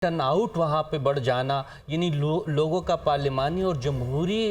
Turn out वहाँ पे बढ़ जाना, यानी लोगों का पार्लिमानी और जमहूरी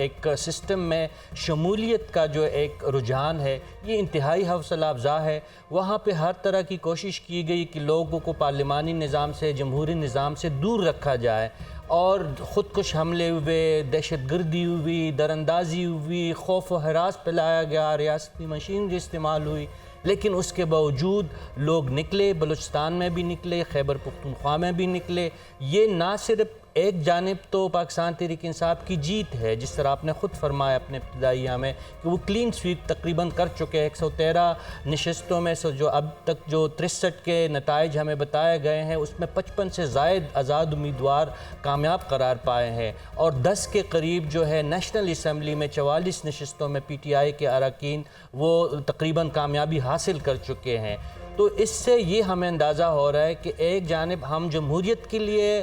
एक सिस्टम में शमूलियत का जो एक रुझान है, ये इंतहाई हौसला अफजा है। वहाँ पे हर तरह की कोशिश की गई कि लोगों को पार्लिमानी निज़ाम से, जमहूरी निज़ाम से दूर रखा जाए और ख़ुदकुश हमले हुए, दहशतगर्दी हुई, दरअंदाजी हुई, खौफ व हरास फैलाया गया, रियासती मशीनरी इस्तेमाल हुई। लेकिन उसके बावजूद लोग निकले, बलूचिस्तान में भी निकले, खैबर पख्तूनख्वा में भी निकले। ये ना सिर्फ एक जानिब तो पाकिस्तान तहरीक इंसाफ की जीत है, जिस तरह आपने ख़ुद फरमाया अपने इब्तिदाइया में कि वो क्लीन स्वीप तकरीबन कर चुके हैं। 113 नशस्तों में से जो अब तक जो 63 के नताइज हमें बताए गए हैं, उसमें 55 से ज़ायद आज़ाद उम्मीदवार कामयाब करार पाए हैं और 10 के करीब जो है नेशनल असम्बली में 44 नशस्तों में PTI के अरकान वो तकरीबन कामयाबी हासिल कर चुके हैं। तो इससे ये हमें अंदाज़ा हो रहा है कि एक जानिब हम जमहूरियत के लिए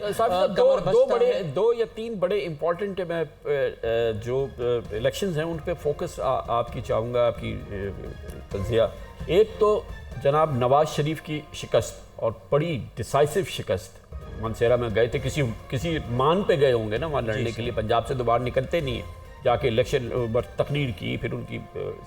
दो या तीन बड़े इम्पॉर्टेंट मैं जो इलेक्शंस हैं उन पे फोकस आपकी चाहूँगा, आपकी तज़िया। एक तो जनाब नवाज शरीफ की शिकस्त और बड़ी डिसाइसिव शिकस्त। मानसेरा में गए थे, किसी मान पे गए होंगे ना वहाँ लड़ने के लिए, पंजाब से तो बाहर निकलते नहीं है, जाके इलेक्शन तकरीर की, फिर उनकी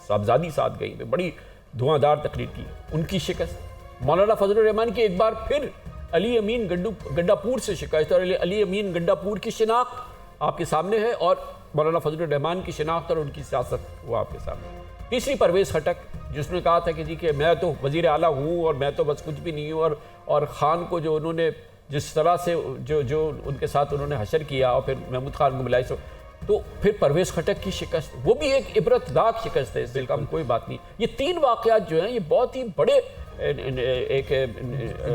साहबजादी साथ गई, बड़ी धुआंधार तकरीर की। उनकी शिकस्त। मौलाना फजलुर रहमान की एक बार फिर अली अमीन गंडापुर से शिकस्त, और अली अमीन गंडापुर की शिनाख्त आपके सामने है और मौलाना फजलुर रहमान की शिनाख्त और उनकी सियासत वो आपके सामने। तीसरी परवेज़ खटक, जिसने कहा था कि जी कि मैं तो वज़ीर आला हूँ और मैं तो बस कुछ भी नहीं हूँ, और ख़ान को जो उन्होंने जिस तरह से जो उनके साथ उन्होंने हशर किया और फिर महमूद खान को मिलाई, तो फिर परवेज़ खटक की शिकस्त, वो भी एक इबरतनाक शिकस्त है, इससे कम कोई बात नहीं। ये तीन वाक़यात जो हैं ये बहुत ही बड़े एक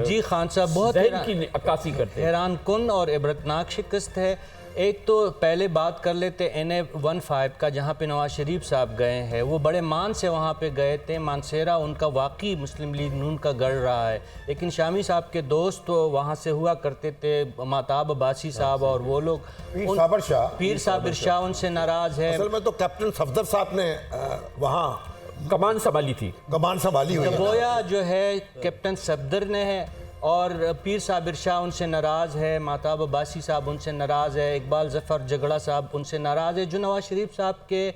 जी खान साहब बहुत की अक्कासी करते हैं, हैरान कुन और इबरतनाक शिकस्त है। एक तो पहले बात कर लेते NA-15 का, जहाँ पे नवाज शरीफ साहब गए हैं। वो बड़े मान से वहाँ पे गए थे। मानसेरा उनका वाकई मुस्लिम लीग नून का गढ़ रहा है, लेकिन शामी साहब के दोस्त तो वहाँ से हुआ करते थे, महताब अब्बासी साहब और वो लोग, पीर साबिर शाह उनसे नाराज़ है। असल में तो कैप्टन सफदर साहब ने वहाँ कमान संभाली थी, कमान संभाली हुई है। गोया जो है कैप्टन सफदर ने है और पीर साबिर शाह उनसे नाराज़ है, महताब अब्बासी साहब उनसे नाराज़ है, इकबाल ज़फ़र जगड़ा साहब उनसे नाराज़ है, जो नवाज शरीफ साहब के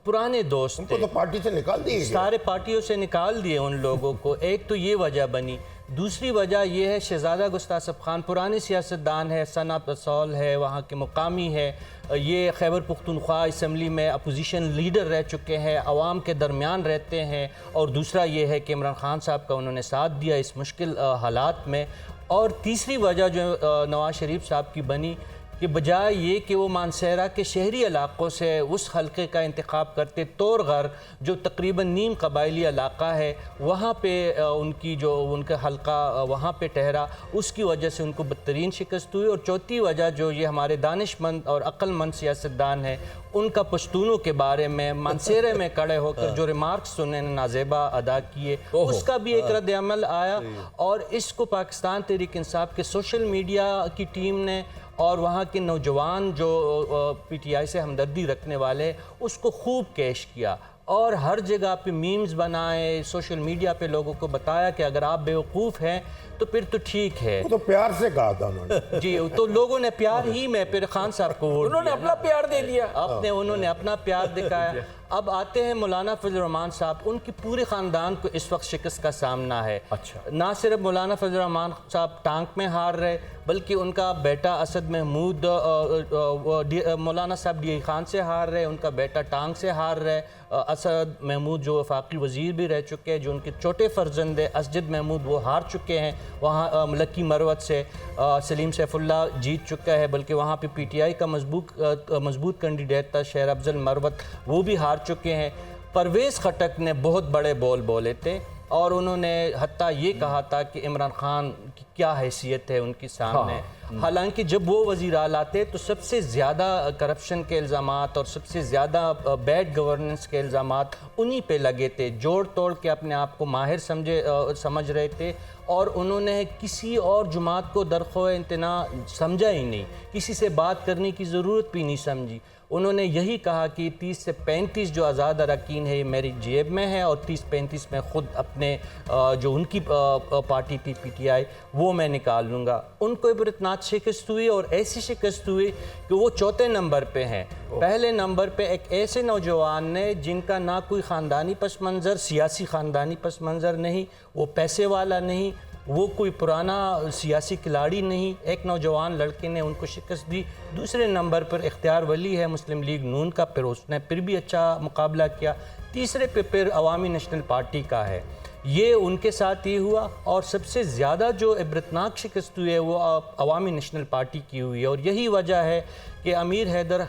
पुराने दोस्त थे। उनको तो पार्टी से निकाल दिए, सारे पार्टियों से निकाल दिए उन लोगों को। एक तो ये वजह बनी। दूसरी वजह यह है शहजादा गुस्तासफ खान पुराने सियासतदान है, सना पसौल है, वहाँ के मुकामी है, ये खैबर पख्तूनख्वा असम्बली में अपोजिशन लीडर रह चुके हैं, अवाम के दरमियान रहते हैं। और दूसरा ये है कि इमरान खान साहब का उन्होंने साथ दिया इस मुश्किल हालात में। और तीसरी वजह जो नवाज शरीफ साहब की बनी कि बजाय ये कि वो मानसेरा के शहरी इलाक़ों से उस हल्के का इंतखाब करते, तोरगर जो तकरीबन नीम कबायली इलाक़ा है, वहाँ पे उनकी जो उनका हल्का वहाँ पे ठहरा, उसकी वजह से उनको बदतरीन शिकस्त हुई। और चौथी वजह जो ये हमारे दानिशमंद और अक्लमंद सियासतदान है, उनका पश्तूनों के बारे में मानसेरे में खड़े होकर जो रिमार्क्स उन्होंने नाजेबा अदा किए, उसका भी एक रद्द अमल आया। और इसको पाकिस्तान तहरीक इंसाफ के सोशल मीडिया की टीम ने और वहाँ के नौजवान जो PTI से हमदर्दी रखने वाले, उसको खूब कैश किया और हर जगह पे मीम्स बनाए, सोशल मीडिया पे लोगों को बताया कि अगर आप बेवकूफ़ हैं तो फिर तो ठीक है। तो प्यार से कहा था उन्होंने जी, तो लोगों ने प्यार ही में फिर खान साहब को वोट उन्होंने अपना प्यार दे दिया, उन्होंने अपना प्यार दिखाया। अब आते हैं मौलाना फजल रहमान साहब, उनकी पूरे ख़ानदान को इस वक्त शिकस्त का सामना है। अच्छा, ना सिर्फ मौलाना फजल रहमान साहब टांक में हार रहे, बल्कि उनका बेटा असद महमूद मौलाना साहब DI खान से हार रहे, उनका बेटा टांग से हार रहे। असद महमूद जो वफाकी वज़ीर भी रह चुके हैं, जो उनके छोटे फर्जंद असजद महमूद वो हार चुके हैं वहाँ मलकी मरवत से। सलीम सैफुल्ला जीत चुका है, बल्कि वहाँ पे PTI का मजबूत कैंडिडेट था शेर अफजल मरवत, वो भी हार चुके हैं। परवेज़ खटक ने बहुत बड़े बोल बोले थे और उन्होंने हत्ता ये कहा था कि इमरान खान की क्या हैसियत है उनके सामने। हालांकि जब वो वज़ीर आला थे तो सबसे ज़्यादा करप्शन के इल्ज़ामात और सबसे ज़्यादा बैड गवर्नेंस के इल्ज़ामात उन्हीं पे लगे थे। जोड़ तोड़ के अपने आप को माहिर समझ रहे थे और उन्होंने किसी और जुमात को दरख्वाह इम्तना समझा ही नहीं, किसी से बात करने की ज़रूरत भी नहीं समझी। उन्होंने यही कहा कि 30 से 35 जो आज़ाद अरकान है ये मेरी जेब में है और 30-35 में ख़ुद अपने जो उनकी पार्टी थी PTI वो मैं निकाल लूँगा। उनको इबरतनाक शिकस्त हुई और ऐसी शिकस्त हुई कि वो चौथे नंबर पे हैं। पहले नंबर पे एक ऐसे नौजवान ने जिनका ना कोई ख़ानदानी पस मंज़र, सियासी ख़ानदानी पस मंज़र नहीं, वो पैसे वाला नहीं, वो कोई पुराना सियासी खिलाड़ी नहीं, एक नौजवान लड़के ने उनको शिकस्त दी। दूसरे नंबर पर इख्तियार वली है मुस्लिम लीग नून का, फिर उसने फिर भी अच्छा मुकाबला किया। तीसरे पे फिर अवामी नेशनल पार्टी का है, ये उनके साथ ही हुआ। और सबसे ज़्यादा जो इबरतनाक शिकस्त हुई है वो अवामी नेशनल पार्टी की हुई है। और यही वजह है कि अमीर हैदर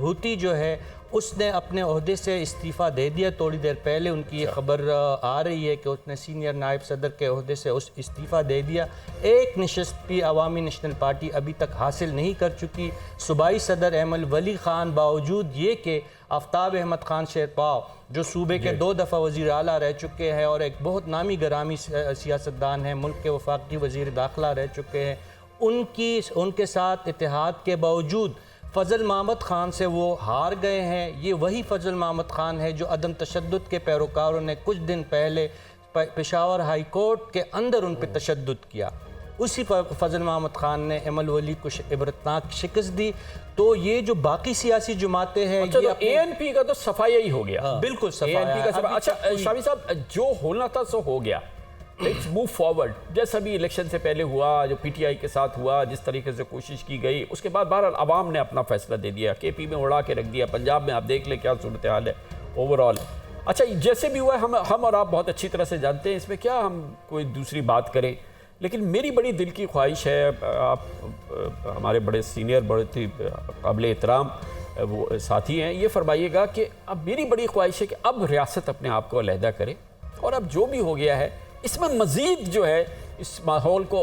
हूती जो है उसने अपने ओहदे से इस्तीफ़ा दे दिया। थोड़ी देर पहले उनकी ये खबर आ रही है कि उसने सीनियर नायब सदर के ओहदे से उस इस्तीफ़ा दे दिया। एक नशस्त भी अवामी नेशनल पार्टी अभी तक हासिल नहीं कर चुकी। सूबाई सदर अहमद वली ख़ान बावजूद ये कि आफ्ताब अहमद ख़ान शेरपाव जो सूबे के 2 दफ़ा वज़ीर आला रह चुके हैं और एक बहुत नामी गरामी सियासतदान हैं, मुल्क के वफाकी वज़ीर दाखिला रह चुके हैं, उनके साथ इत्तेहाद के बावजूद फ़ज़ल महमद ख़ान से वो हार गए हैं। ये वही फ़ज़ल महमद ख़ान है जो अदम तशद्दुद के पैरोकारों ने कुछ दिन पहले पेशावर हाई कोर्ट के अंदर उन पर तशद्दुद किया। उसी फ़ज़ल महमद ख़ान ने अहमद वली को इबरतनाक शिकस्त दी। तो ये जो बाकी सियासी जमातें हैं, अच्छा, ये तो ANP का तो सफाया ही हो गया। बिल्कुल ANP का सफाया। अच्छा शामी साहब, जो होना था सो हो गया। Let's move forward. जैसा भी इलेक्शन से पहले हुआ, जो PTI के साथ हुआ, जिस तरीके से कोशिश की गई, उसके बाद बहरहाल अवाम ने अपना फैसला दे दिया, KP में उड़ा के रख दिया, पंजाब में आप देख लें क्या सूरत हाल है ओवरऑल। अच्छा, जैसे भी हुआ हम और आप बहुत अच्छी तरह से जानते हैं, इसमें क्या हम कोई दूसरी बात करें। लेकिन मेरी बड़ी दिल की ख्वाहिश है, आप हमारे बड़े सीनियर, बड़े काबिल एहतराम वो साथी हैं, ये फरमाइएगा कि अब मेरी बड़ी ख्वाहिश है कि अब रियासत अपने आप को अलहदा करे और अब जो भी हो गया है इसमें मज़ीद जो है इस माहौल को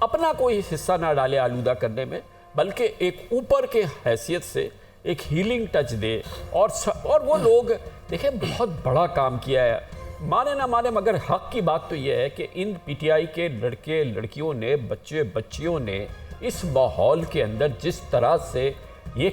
अपना कोई हिस्सा ना डाले आलूदा करने में, बल्कि एक ऊपर के हैसियत से एक हीलिंग टच दे। और वो लोग देखें, बहुत बड़ा काम किया है, माने ना माने, मगर हक की बात तो ये है कि इन PTI के लड़के लड़कियों ने, बच्चे बच्चियों ने इस माहौल के अंदर जिस तरह से ये